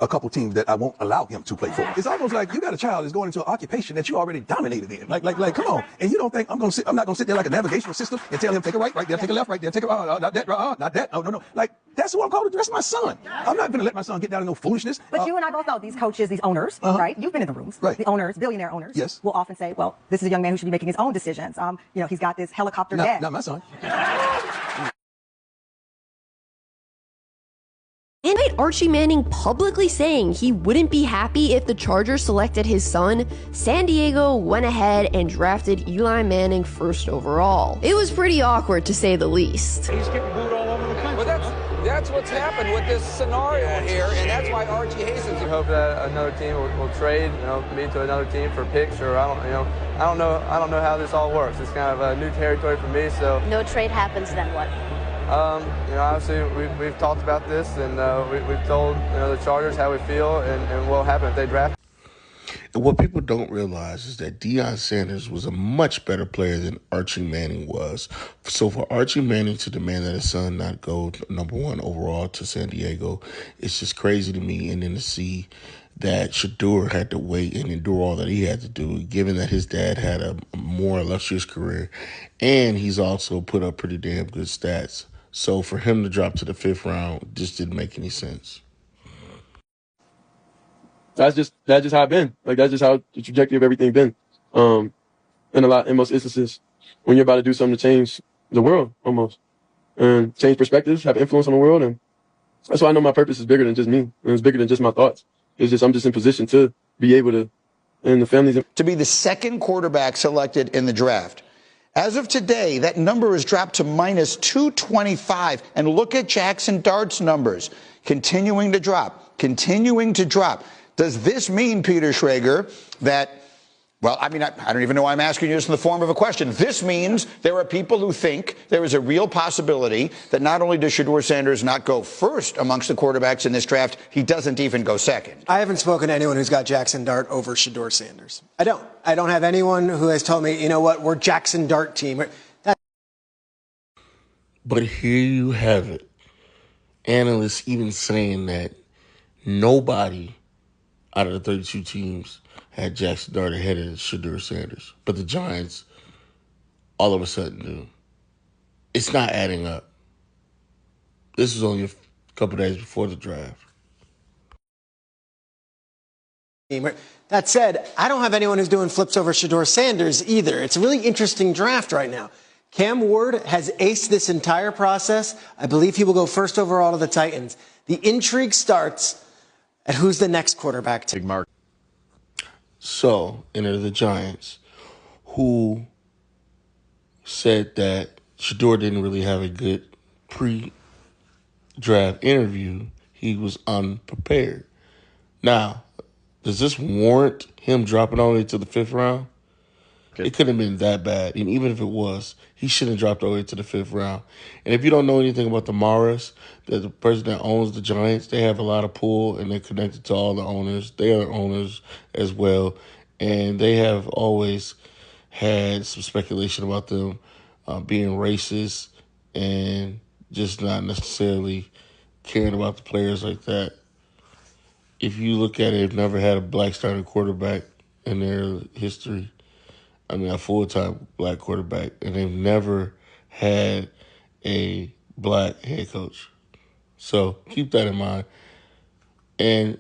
a couple teams that I won't allow him to play for. It's almost like you got a child that's going into an occupation that you already dominated in. Like, come on. And you don't think I'm not gonna sit there like a navigational system and tell him take a right there, take a left, right there, take a not that, not that. No. Like that's who I'm called to dress my son. I'm not gonna let my son get down in no foolishness. But you and I both know these coaches, these owners, right? You've been in the rooms. Right. The owners, billionaire owners, yes, will often say, well, this is a young man who should be making his own decisions. He's got this helicopter dad. Not my son. And Archie Manning publicly saying he wouldn't be happy if the Chargers selected his son, San Diego went ahead and drafted Eli Manning first overall. It was pretty awkward to say the least. He's getting booed all over the country. Well, that's what's happened with this scenario here, and that's why Archie hastens. We hope that another team will trade, me to another team for picks, or I don't know how this all works. It's kind of a new territory for me, so. No trade happens, then what? Obviously we've talked about this, and we've told the Chargers how we feel and what will happen if they draft. And what people don't realize is that Deion Sanders was a much better player than Archie Manning was. So for Archie Manning to demand that his son not go number 1 overall to San Diego, it's just crazy to me. And then to see that Shaduer had to wait and endure all that he had to do, given that his dad had a more illustrious career, and he's also put up pretty damn good stats. So for him to drop to the 5th round just didn't make any sense. That's just how it's been. Like, that's just how the trajectory of everything been. In most instances, when you're about to do something to change the world, almost, and change perspectives, have influence on the world, and that's why I know my purpose is bigger than just me, and it's bigger than just my thoughts. It's just I'm just in position to be able to, and the families to be the second quarterback selected in the draft. As of today, that number has dropped to minus 225. And look at Jackson Dart's numbers, continuing to drop. Does this mean, Peter Schrager, that, well, I don't even know why I'm asking you this in the form of a question. This means there are people who think there is a real possibility that not only does Shaduer Sanders not go first amongst the quarterbacks in this draft, he doesn't even go second. I haven't spoken to anyone who's got Jackson Dart over Shaduer Sanders. I don't have anyone who has told me, you know what, we're Jackson Dart team. But here you have it. Analysts even saying that nobody out of the 32 teams had Jackson Dart ahead of Shaduer Sanders. But the Giants all of a sudden do. It's not adding up. This was only a couple days before the draft. That said, I don't have anyone who's doing flips over Shaduer Sanders either. It's a really interesting draft right now. Cam Ward has aced this entire process. I believe he will go first overall to the Titans. The intrigue starts at who's the next quarterback. Big mark. So, enter the Giants, who said that Shaduer didn't really have a good pre-draft interview. He was unprepared. Now, does this warrant him dropping all the way to the 5th round? It couldn't have been that bad. And even if it was, he shouldn't have dropped all the way to the 5th round. And if you don't know anything about the Maras, the person that owns the Giants, they have a lot of pull and they're connected to all the owners. They are owners as well. And they have always had some speculation about them being racist and just not necessarily caring about the players like that. If you look at it, they've never had a black starting quarterback in their history. A full-time black quarterback, and they've never had a black head coach. So keep that in mind. And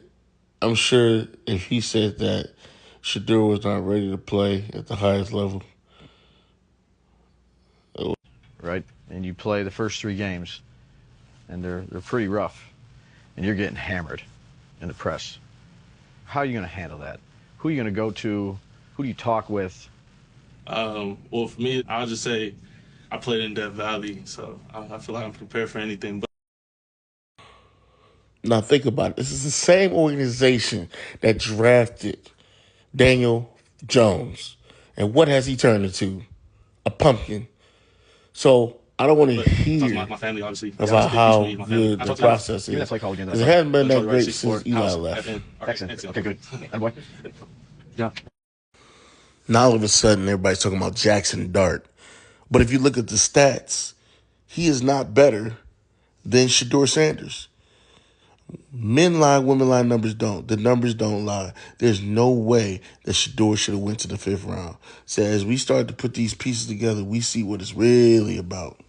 I'm sure if he said that Shaduer was not ready to play at the highest level. Right, and you play the first 3 games, and they're pretty rough, and you're getting hammered in the press. How are you going to handle that? Who are you going to go to? Who do you talk with? Well, for me, I'll just say I played in Death Valley, so I feel like I'm prepared for anything. But now think about it. This is the same organization that drafted Daniel Jones. And what has he turned into? A pumpkin. So I don't want to hear my family, obviously, about how good the process is. Because it hasn't been that great since Eli left. Excellent. Okay, good. And what? Yeah. Now all of a sudden, everybody's talking about Jackson Dart. But if you look at the stats, he is not better than Shaduer Sanders. Men lie, women lie, numbers don't. The numbers don't lie. There's no way that Shaduer should have went to the 5th round. So as we start to put these pieces together, we see what it's really about.